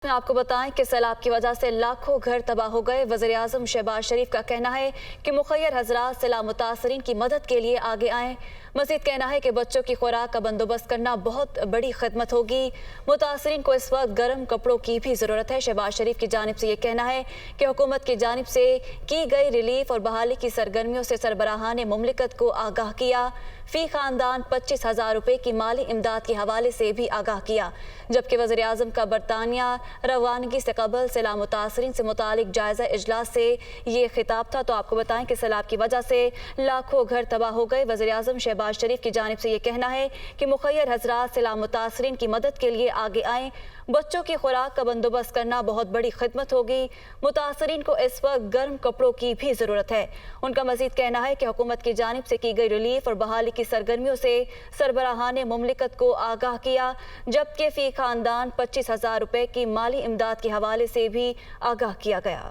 میں آپ کو بتائیں کہ سیلاب کی وجہ سے لاکھوں گھر تباہ ہو گئے۔ وزیر اعظم شہباز شریف کا کہنا ہے کہ مخیر حضرات سیلاب متاثرین کی مدد کے لیے آگے آئیں۔ مزید کہنا ہے کہ بچوں کی خوراک کا بندوبست کرنا بہت بڑی خدمت ہوگی۔ متاثرین کو اس وقت گرم کپڑوں کی بھی ضرورت ہے۔ شہباز شریف کی جانب سے یہ کہنا ہے کہ حکومت کی جانب سے کی گئی ریلیف اور بحالی کی سرگرمیوں سے سربراہان مملکت کو آگاہ کیا۔ فی خاندان 25,000 روپے کی مالی امداد کے حوالے سے بھی آگاہ کیا، جبکہ وزیر اعظم کا برطانیہ روانگی سے قبل سیلاب متاثرین سے متعلق جائزہ اجلاس سے یہ خطاب تھا۔ تو آپ کو بتائیں کہ سیلاب کی وجہ سے لاکھوں گھر تباہ ہو گئے۔ وزیر اعظم شہباز شریف کی جانب سے یہ کہنا ہے کہ مخیر حضرات سیلاب متاثرین کی مدد کے لیے آگے آئیں۔ بچوں کی خوراک کا بندوبست کرنا بہت بڑی خدمت ہوگی۔ متاثرین کو اس وقت گرم کپڑوں کی بھی ضرورت ہے۔ ان کا مزید کہنا ہے کہ حکومت کی جانب سے کی گئی ریلیف اور بحالی کی سرگرمیوں سے سربراہان مملکت کو آگاہ کیا، جبکہ فی خاندان 25,000 روپے کی مالی امداد کے حوالے سے بھی آگاہ کیا گیا۔